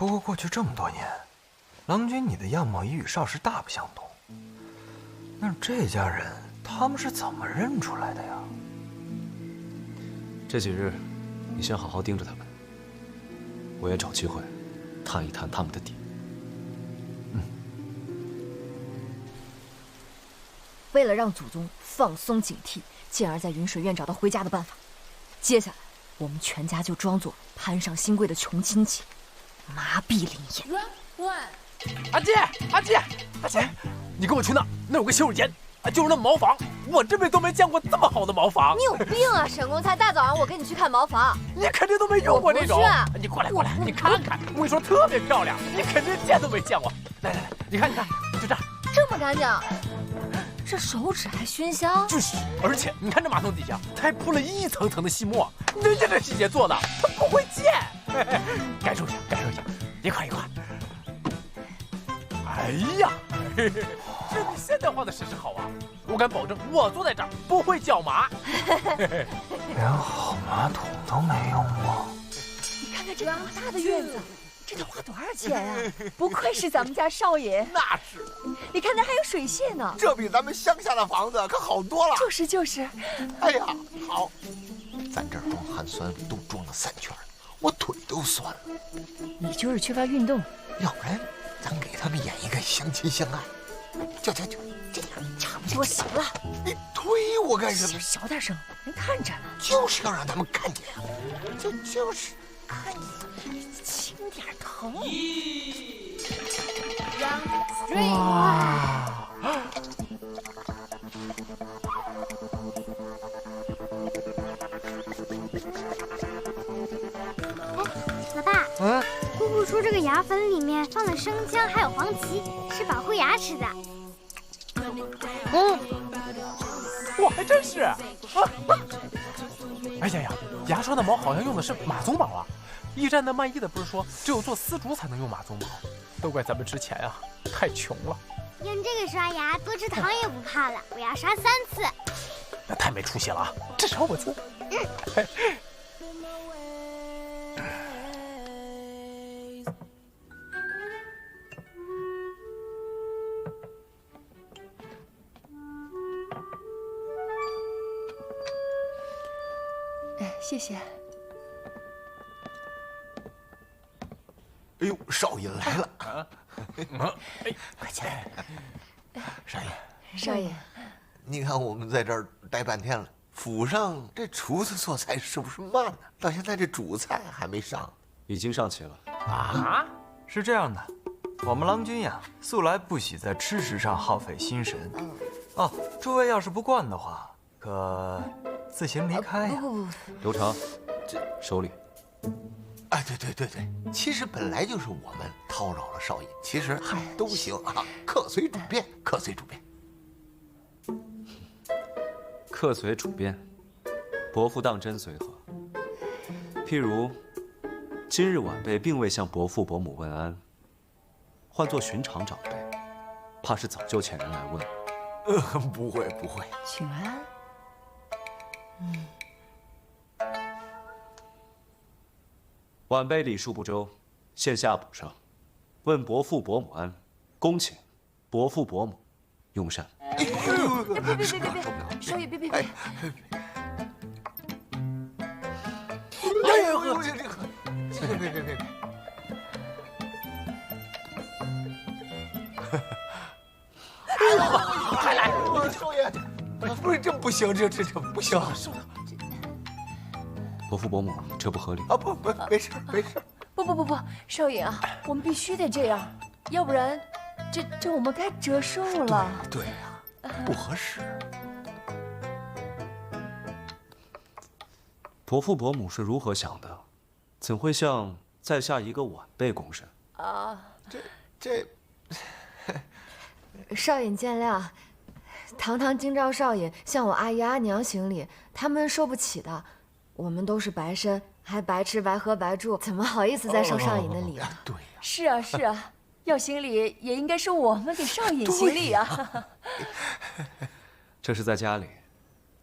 不过过去这么多年，郎君你的样貌已与少时大不相同。那这家人他们是怎么认出来的呀？这几日，你先好好盯着他们，我也找机会探一探他们的底。为了让祖宗放松警惕，进而在云水院找到回家的办法。接下来，我们全家就装作攀上新贵的穷亲戚，麻痹林燕。阿姐，阿姐，阿姐，你跟我去那有个洗手间，就是那茅房，我这辈子都没见过这么好的茅房。你有病啊，沈公才！大早上我跟你去看茅房，你肯定都没用过这种。我你过来，你看看，我跟你说特别漂亮，你肯定见都没见过。来，你看，就这儿，这么干净，这手指还熏香。就是，而且你看这马桶底下，它还铺了一层层的细末，人家这细节做的，他不会溅。感受一下，一块。哎呀，这比现代化的设施好啊！我敢保证，我坐在这儿不会脚麻。连好马桶都没用过。你看看这多大的院子，这得花多少钱呀？不愧是咱们家少爷。那是，你看那还有水榭呢，这比咱们乡下的房子可好多了。就是。哎呀，好，咱这儿装寒酸都装了3圈，我腿都酸了。你就是缺乏运动。要不然，咱给他们演一个相亲相爱。就这样，差不多行了。你推我干什么？小点声，人看着呢。就是要让他们看见啊！就是看你轻点疼。哇！老爸，姑姑说这个牙粉里面放了生姜还有黄芪，是保护牙齿的。我还真是。哎呀，牙刷的毛好像用的是马鬃毛啊！驿站的卖艺的不是说只有做丝竹才能用马鬃毛，都怪咱们之前啊太穷了。用这个刷牙，多吃糖也不怕了。我要刷3次。那太没出息了啊！至少我自。谢谢。哎呦，少爷来了！快起来。少爷，你看我们在这儿待半天了，府上这厨子做菜是不是慢呢？到现在这主菜还没上。已经上齐了。啊，是这样的，我们郎君呀，素来不喜在吃食上耗费心神。哦，诸位要是不惯的话，可自行离开呀。不，刘长，手里。哎，对，其实本来就是我们叨扰了少爷，其实都行啊，客随主便。客随主便，伯父当真随和。譬如，今日晚辈并未向伯父伯母问安，换作寻常长辈，怕是早就遣人来问。不会。请安。晚辈礼数不周，现下补上，问伯父伯母安，恭请伯父伯母用膳。别，少爷别。哎呦，别。快来，少爷，不是这不行，这不行。伯父伯母，这不合理啊！不，没事。不，少爷啊，我们必须得这样，要不然，这我们该折寿了。对呀，不合适。伯父伯母是如何想的？怎会向在下一个晚辈躬身？啊，这，少爷见谅，堂京兆少爷向我阿姨阿娘行礼，他们受不起的。我们都是白身，还白吃白喝白住，怎么好意思再受少爷的礼啊？对呀。是啊，要行礼也应该是我们给少爷行礼啊。这是在家里，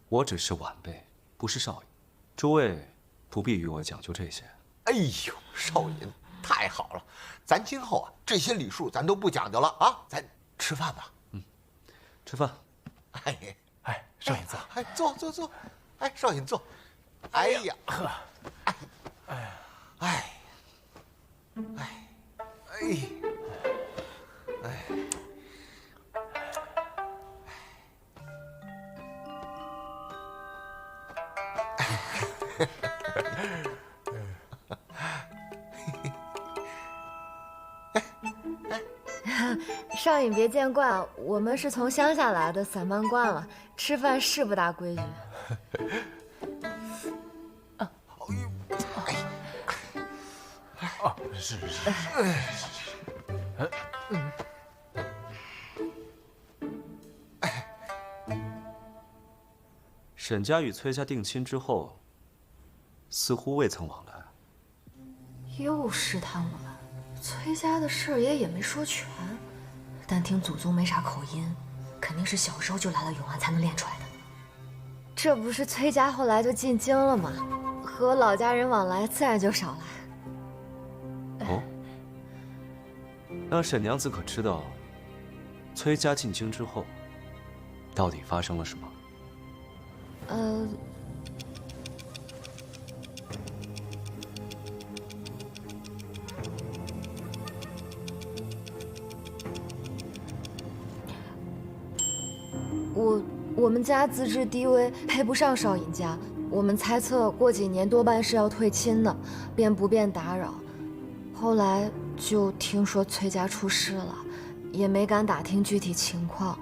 我只是晚辈，不是少爷。诸位不必与我讲究这些。哎呦，少爷太好了，咱今后啊这些礼数咱都不讲究了啊，咱吃饭吧。吃饭。哎，少爷坐。哎，坐。哎，少爷坐。哎呀，少爷别见怪，我们是从乡下来的，散漫惯了，吃饭是不大规矩。是。沈家与崔家定亲之后，似乎未曾往来。又试探我们，崔家的事爷也没说全，但听祖宗没啥口音，肯定是小时候就来了永安才能练出来的。这不是崔家后来就进京了吗？和老家人往来自然就少了。哦，那沈娘子可知道，崔家进京之后，到底发生了什么？我们家资质低微，配不上少尹家。我们猜测过几年多半是要退亲的，便不便打扰。后来就听说崔家出事了，也没敢打听具体情况。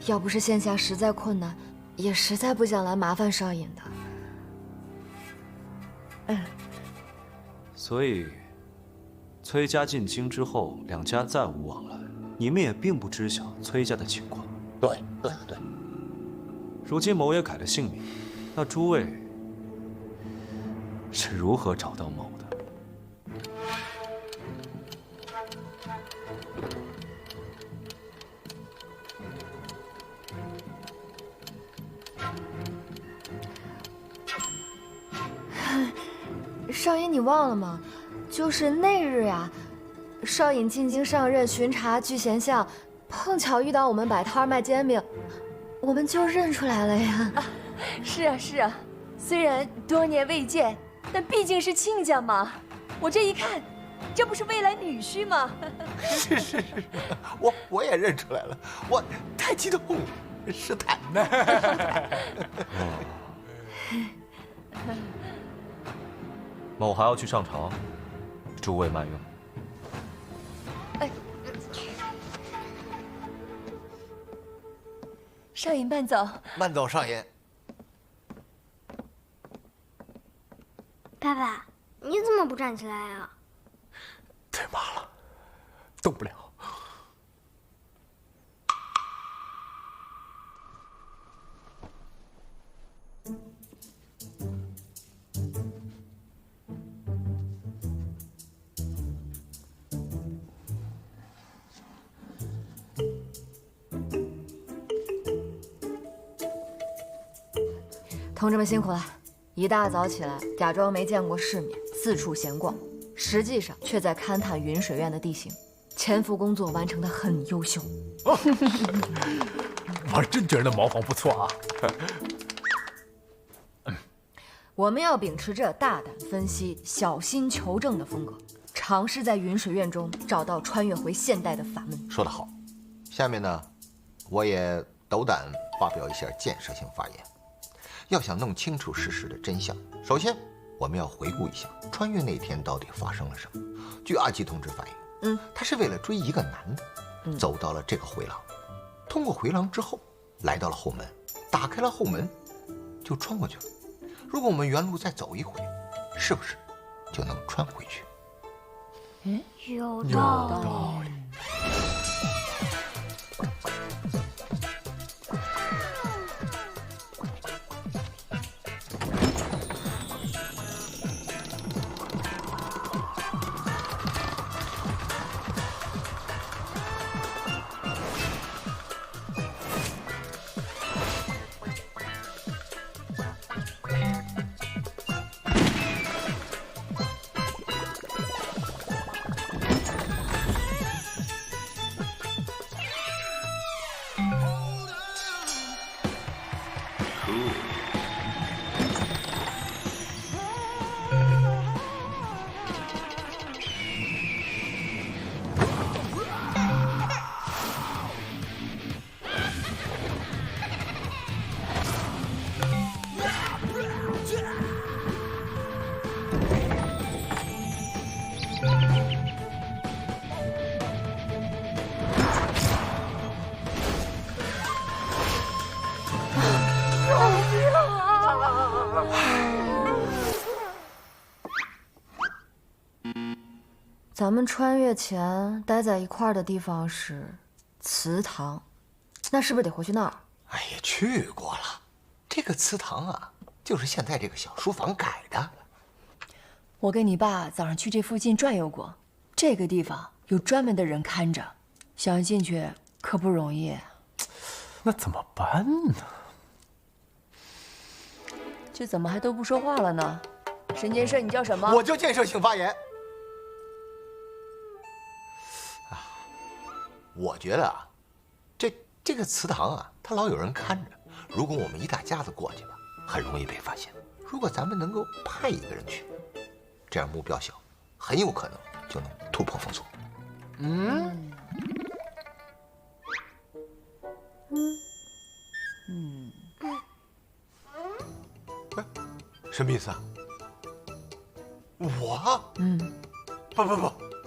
要不是线下实在困难，也实在不想来麻烦少尹的。所以，崔家进京之后，两家再无往来，你们也并不知晓崔家的情况。对。如今某也改了姓名，那诸位是如何找到某的？少尹，你忘了吗？就是那日呀，少尹进京上任巡查聚贤巷，碰巧遇到我们摆摊卖煎饼，我们就认出来了呀。是啊，虽然多年未见，但毕竟是亲家嘛。我这一看，这不是未来女婿吗？是，我也认出来了，我太激动了，失态。某还要去上朝，诸位慢用。少尹慢走。慢走，少爷。爸爸，你怎么不站起来啊？太麻了，动不了。同志们辛苦了，一大早起来，假装没见过世面，四处闲逛，实际上却在勘探云水院的地形，潜伏工作完成的很优秀。我真觉得那茅房不错啊。我们要秉持着大胆分析、小心求证的风格，尝试在云水院中找到穿越回现代的法门。说得好，下面呢，我也斗胆发表一下建设性发言。要想弄清楚事实的真相，首先我们要回顾一下穿越那天到底发生了什么。据阿基同志反映，他是为了追一个男的，走到了这个回廊，通过回廊之后，来到了后门，打开了后门，就穿过去了。如果我们原路再走一回，是不是就能穿回去？有道理。咱们穿越前待在一块儿的地方是祠堂，那是不是得回去那儿？哎呀，去过了。这个祠堂啊，就是现在这个小书房改的。我跟你爸早上去这附近转悠过，这个地方有专门的人看着，想要进去可不容易。那怎么办呢？这怎么还都不说话了呢？沈建设，你叫什么？我就建设性发言。啊，我觉得啊，这个祠堂啊，它老有人看着，如果我们一大家子过去吧，很容易被发现。如果咱们能够派一个人去，这样目标小，很有可能就能突破封锁。什么意思啊？我？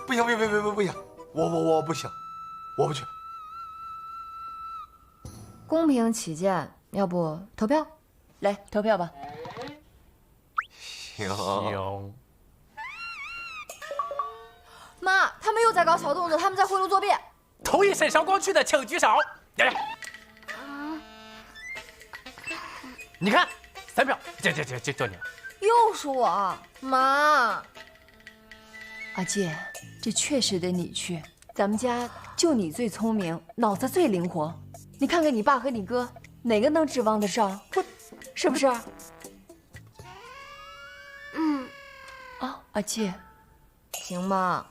不行，不行，我不行，我不去。公平起见，要不投票？来投票吧。行。妈，他们又在搞小动作，他们在贿赂作弊。同意沈韶光去的请举手。你看，3票，这就你了。又是我，妈。阿介，这确实得你去，咱们家就你最聪明，脑子最灵活。你看看你爸和你哥，哪个能指望得上？是不是？啊，阿介，行吗？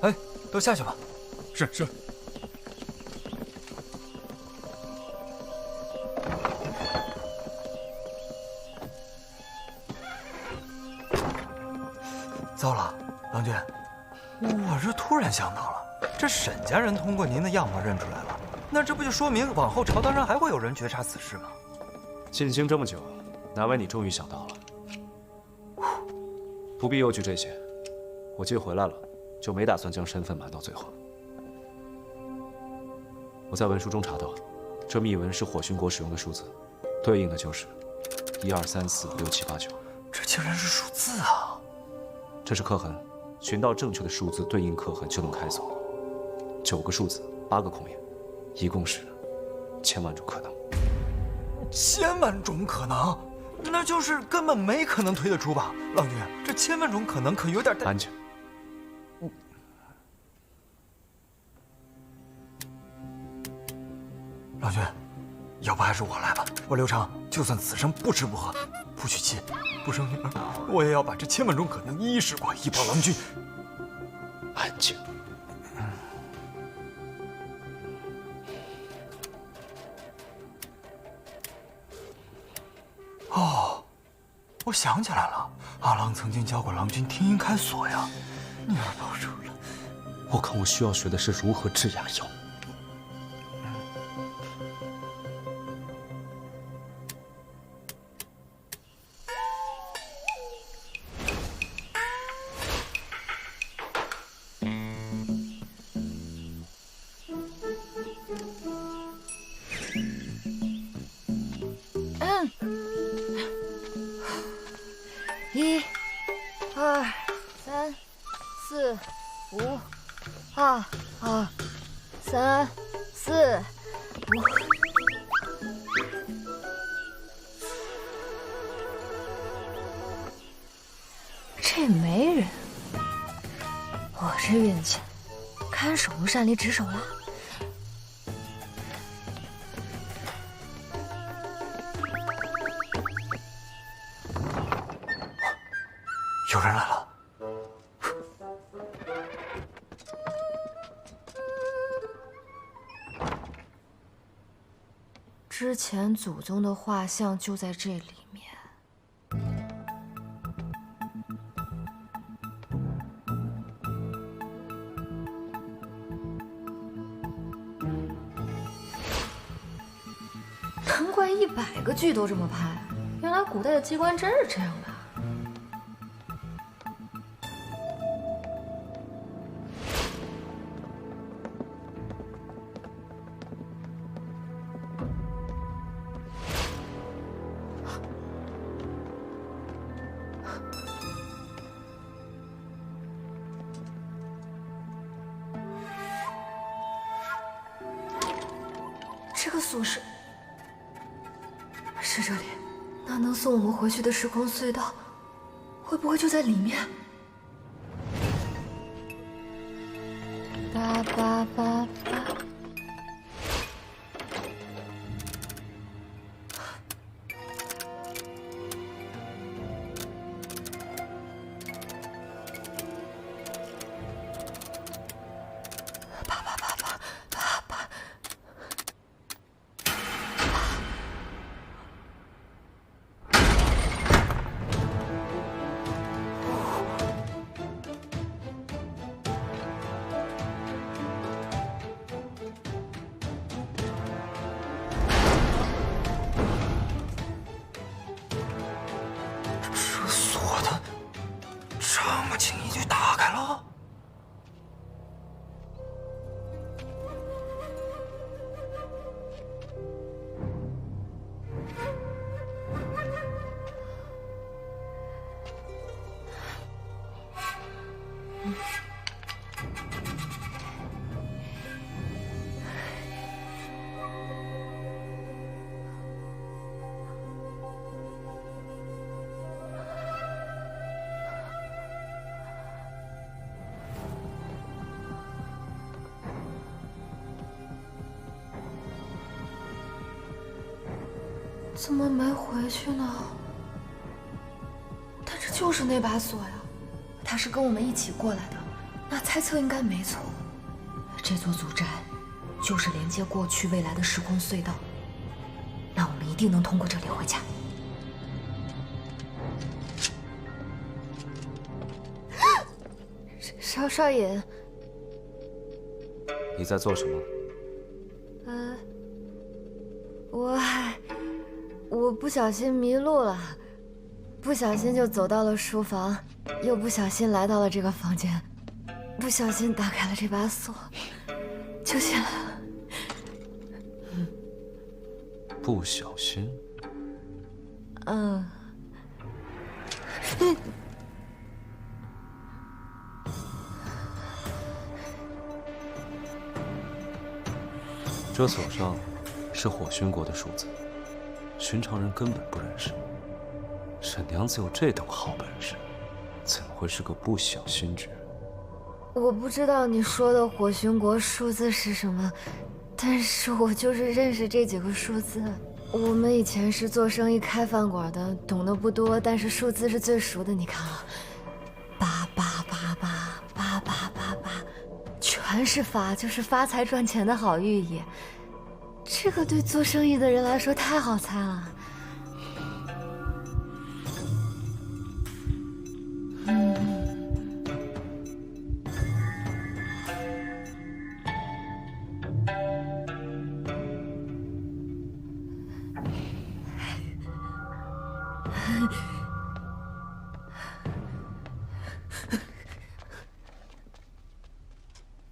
哎，都下去吧。是。糟了，郎君，我这突然想到了，这沈家人通过您的样貌认出来了，那这不就说明往后朝堂上还会有人觉察此事吗？进京这么久，难为你终于想到了。不必忧惧这些，我既回来了，就没打算将身份瞒到最后。我在文书中查到，这密文是火熏国使用的数字，对应的就是1、2、3、4、5、6、7、8、9。这竟然是数字啊！这是刻痕，寻到正确的数字对应刻痕就能开锁。9个数字，8个孔眼，一共是1000万种可能。1000万种可能，那就是根本没可能推得出吧？郎君，这1000万种可能可有点安静。郎君，要不还是我来吧。我刘长，就算此生不吃不喝，不娶妻，不生女儿，我也要把这1000万种可能一一试过，以报郎君。安静。哦，我想起来了，阿郎曾经教过郎君听音开锁呀。女儿保住了。我看我需要学的是如何治牙药。1、2、3、4、5、2、3、4、5。这没人，我这运气，看守都擅离职守了。有人来了。之前祖宗的画像就在这里面。难怪100个剧都这么拍，原来古代的机关真是这样的。这个锁是这里，那能送我们回去的时空隧道，会不会就在里面？八八八八。怎么没回去呢？但这就是那把锁呀，他是跟我们一起过来的，那猜测应该没错。这座祖宅就是连接过去未来的时空隧道，那我们一定能通过这里回家。少爷，你在做什么？我不小心迷路了，不小心就走到了书房，又不小心来到了这个房间，不小心打开了这把锁，就进来了。不小心？这锁上是火熏国的数字，寻常人根本不认识。沈娘子有这等好本事，怎会是个不小心之人？我不知道你说的火熏国数字是什么，但是我就是认识这几个数字。我们以前是做生意开饭馆的，懂得不多，但是数字是最熟的。你看啊，8888888888，全是发，就是发财赚钱的好寓意。这个对做生意的人来说太好猜了。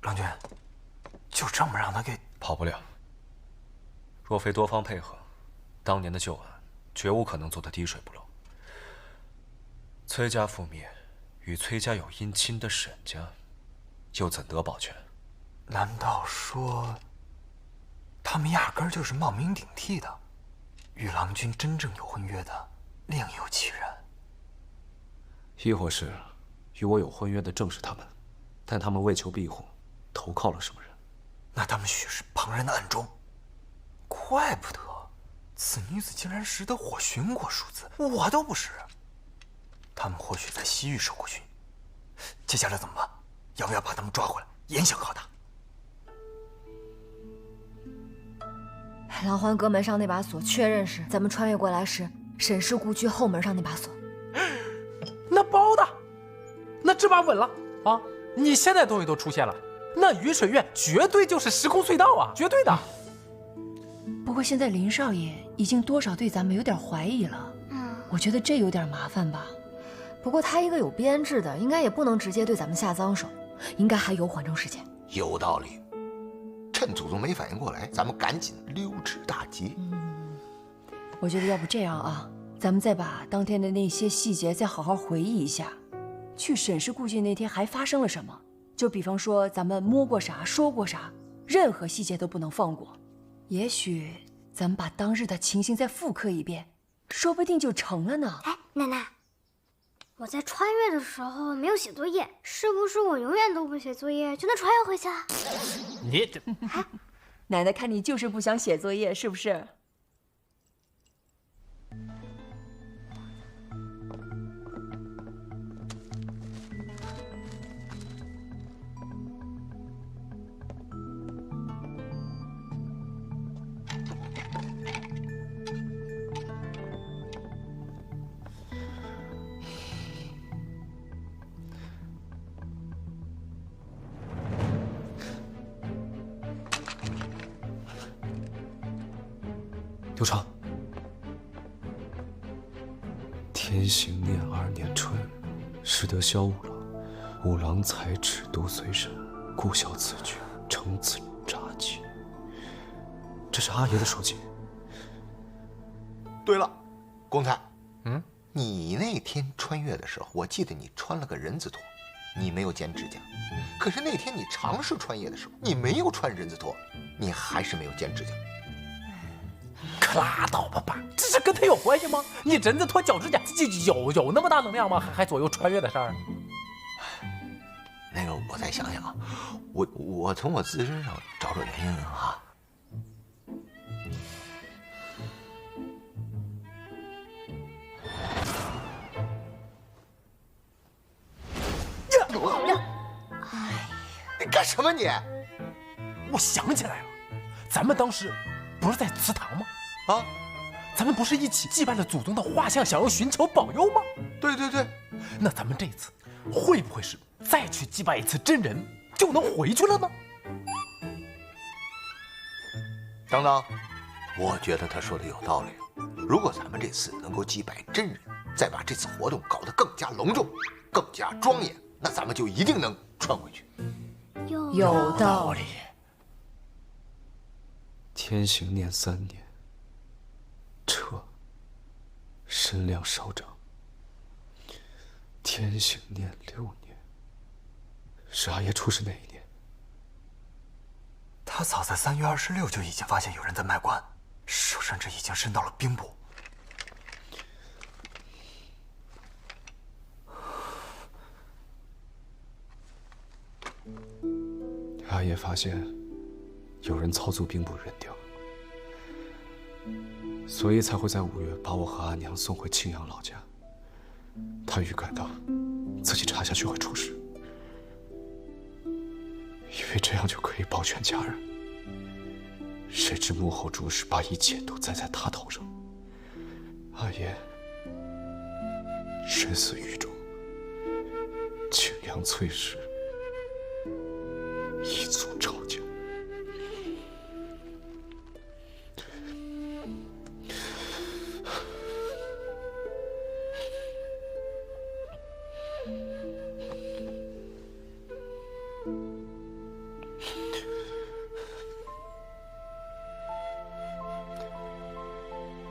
郎君，就这么让他给跑不了。若非多方配合，当年的旧案绝无可能做得滴水不漏。崔家覆灭，与崔家有姻亲的沈家，又怎得保全？难道说，他们压根儿就是冒名顶替的？与郎君真正有婚约的另有其人。亦或是，与我有婚约的正是他们，但他们为求庇护，投靠了什么人？那他们许是旁人的暗中。怪不得，此女子竟然识得火熏国数字，我都不识。他们或许在西域受过训，接下来怎么办？要不要把他们抓回来，严刑拷打？狼环阁门上那把锁，确认是咱们穿越过来时沈氏故居后门上那把锁。那包的，那这把稳了啊！你现在东西都出现了，那雨水院绝对就是时空隧道啊，绝对的。不过现在林少爷已经多少对咱们有点怀疑了，我觉得这有点麻烦吧。不过他一个有编制的，应该也不能直接对咱们下脏手，应该还有缓冲时间。有道理。趁祖宗没反应过来，咱们赶紧溜之大吉。我觉得要不这样啊，咱们再把当天的那些细节再好好回忆一下，去审视顾忌那天还发生了什么。就比方说咱们摸过啥，说过啥，任何细节都不能放过。也许咱们把当日的情形再复刻一遍，说不定就成了呢。哎，奶奶，我在穿越的时候没有写作业，是不是我永远都不写作业就能穿越回去啊？你这，奶奶看你就是不想写作业，是不是？刘长，天行念2年春，时得萧五郎，五郎才智都随身，故晓此句，承此札记。这是阿爷的手机。对了，公才，你那天穿越的时候，我记得你穿了个人字拖，你没有剪指甲。可是那天你尝试穿越的时候，你没有穿人字拖，你还是没有剪指甲。可拉倒吧，爸，这跟他有关系吗？你人字拖脚指甲，有那么大能量吗？还左右穿越的事儿？那个，我再想想啊，我从我自身上找找原因啊。你干什么你？我想起来了，咱们当时不是在祠堂吗？啊，咱们不是一起祭拜了祖宗的画像，想要寻求保佑吗？对对对，那咱们这次会不会是再去祭拜一次真人就能回去了呢？等等，我觉得他说的有道理。如果咱们这次能够祭拜真人，再把这次活动搞得更加隆重、更加庄严，那咱们就一定能穿回去。有道理。天行念3年，撤，身量稍长。天行念6年，是阿爷出世那一年。他早在3月26就已经发现有人在卖官，手甚至已经伸到了兵部。阿爷发现有人操纵兵部人调，所以才会在5月把我和阿娘送回庆阳老家。他预感到自己查下去会出事，以为这样就可以保全家人。谁知幕后主使把一切都栽在他头上。阿爷身死狱中，庆阳翠氏一族抄家。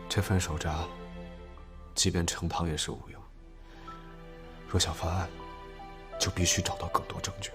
这份手札，即便城旁也是无用。若想翻案，就必须找到更多证据。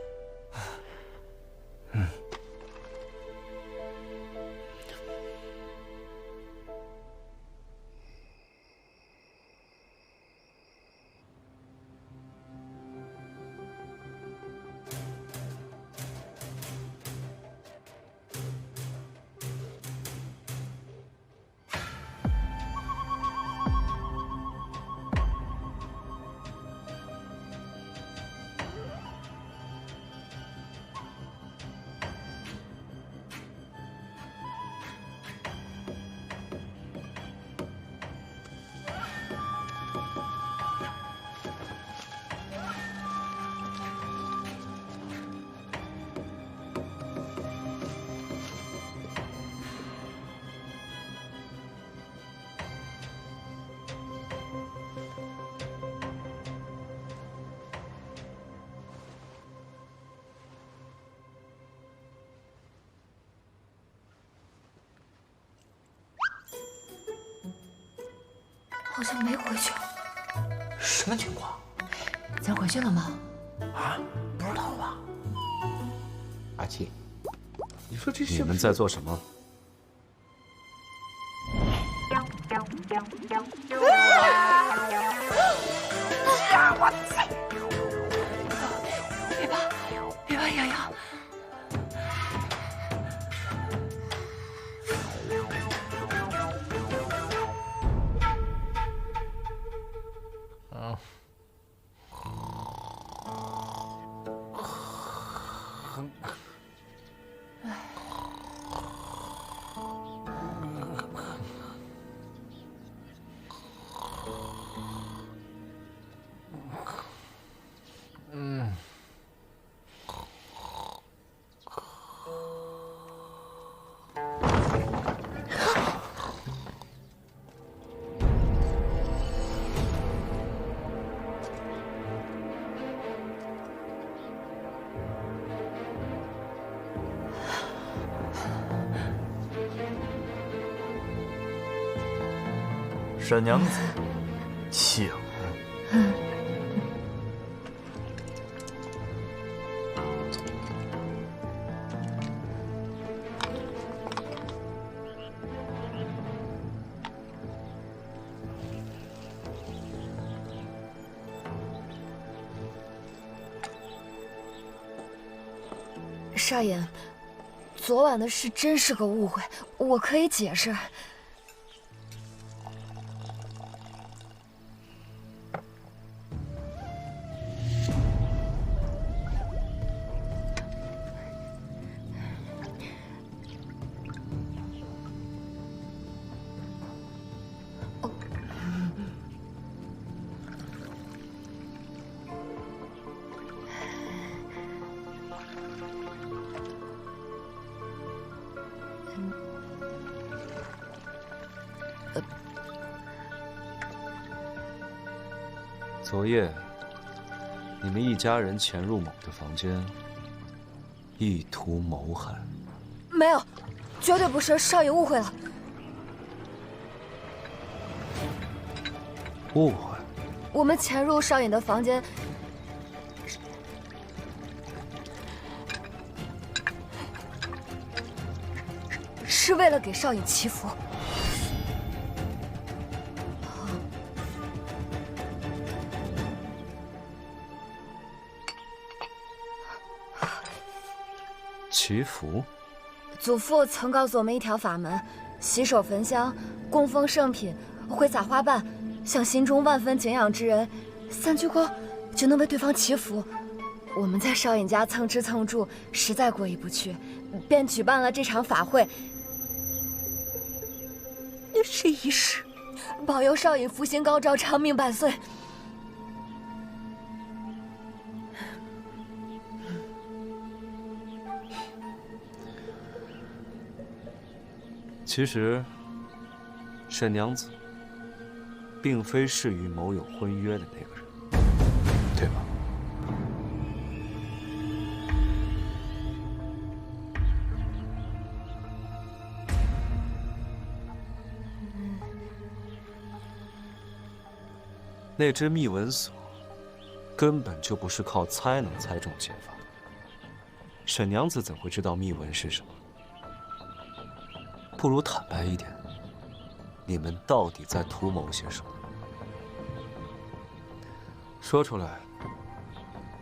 好像没回去。什么情况？咱回去了吗？啊，不知道吧？阿七，你说这你们在做什么？别怕，洋洋。沈娘子，请。少爷，昨晚的事真是个误会，我可以解释。昨夜，你们一家人潜入某的房间，意图谋害。没有，绝对不是，少爷误会了。误会？我们潜入少爷的房间，是为了给少爷祈福。祈福？祖父曾告诉我们一条法门：洗手焚香，供奉圣品，挥洒花瓣，向心中万分敬仰之人3鞠躬，就能为对方祈福。我们在少爷家蹭吃蹭住，实在过意不去，便举办了这场法会。是仪式，保佑少爷福星高照，长命百岁。其实，沈娘子并非是与某有婚约的那个人，对吧？那只密文锁根本就不是靠猜能猜中解法的，沈娘子怎会知道密文是什么？不如坦白一点，你们到底在图谋些什么？说出来，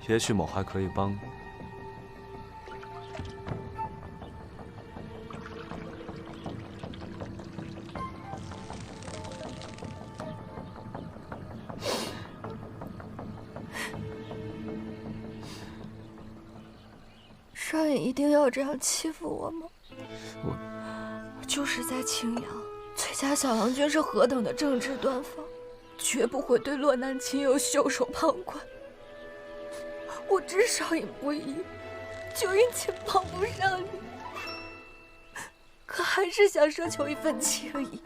也许某还可以帮你。少爷一定要这样欺负我吗？我就是在青阳，崔家小郎君是何等的正直端方，绝不会对落难亲友袖手旁观。我知少爷不义，就因情帮不上你，可还是想奢求一份情谊。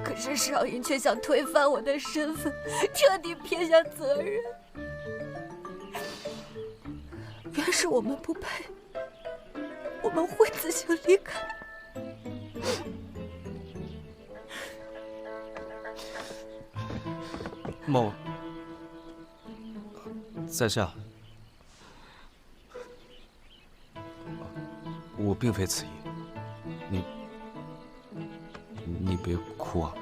可是少爷却想推翻我的身份，彻底撇下责任。原是我们不配，我们会自行离开。某，在下，我并非此意。你别哭啊！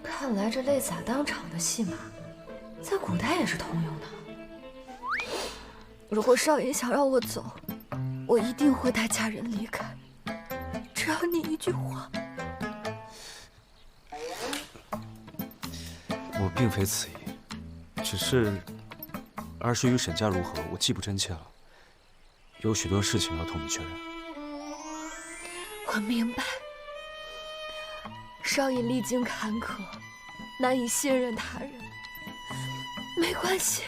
看来这泪洒当场的戏码，在古代也是通用的。如果少爷想让我走，我一定会带家人离开。只要你一句话。我并非此意，只是儿时与沈家如何，我记不真切了。有许多事情要同你确认。我明白，少爷历经坎坷，难以信任他人。没关系，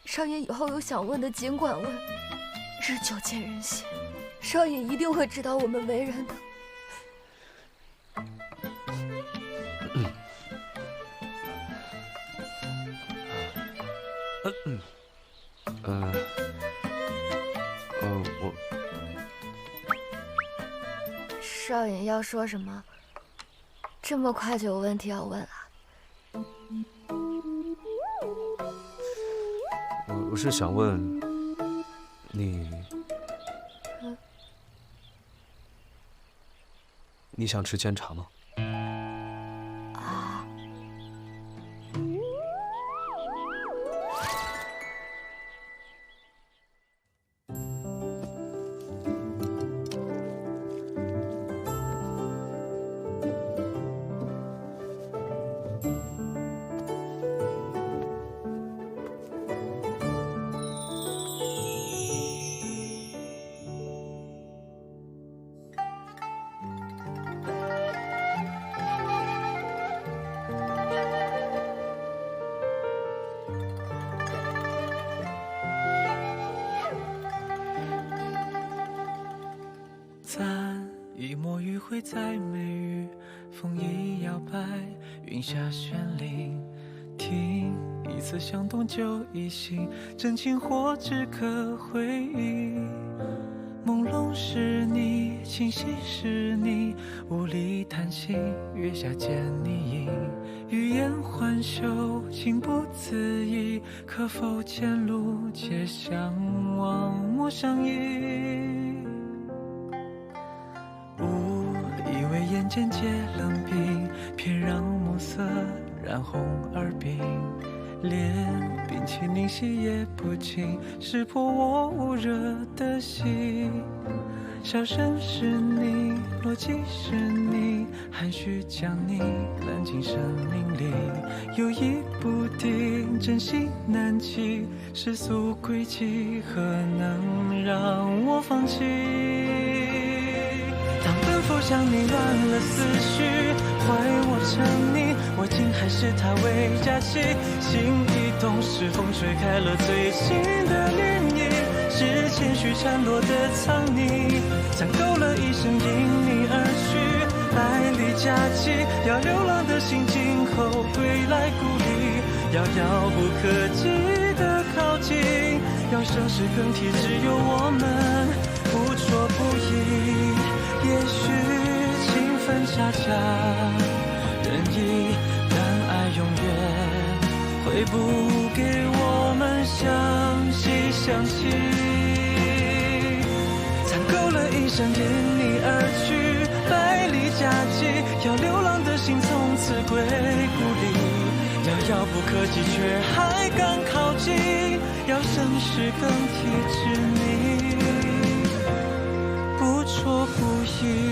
少爷以后有想问的尽管问，日久见人心，少爷一定会指导我们为人的。我少爷要说什么？这么快就有问题要问啊？我是想问你，你想吃煎茶吗？啊。咱一抹余晖在眉宇，风一摇摆，云下绚丽。听一次响动就一醒，真情或只可回忆。朦胧是你，清晰是你，无力叹息，月下见你影。欲言还休，情不自已，可否前路且相望莫相依。误以为眼间皆冷冰，偏让暮色染红耳鬓。连屏气凝息也不尽，识破我捂热的心。笑声是你，逻辑是你，含蓄将你揽进生命里。犹疑不定，真心难弃，世俗轨迹何能让我放弃？当奔赴向你乱了思绪，坏我成你，我竟还是他为假期。心一动，是风吹开了最新的涟漪，是谦虚缠落的藏匿，攒够了一生因你而去，百里佳期，要流浪的心今后归来故里，遥遥不可及的靠近，要生死更替，只有我们不错不已。也许情分恰恰任意，但爱永远会不给我们相惜相惜。攒够了一生因你而去，百里佳期，要流浪的心从此归故里，遥遥不可及却还刚靠近，要生死更替，知你不错不疑。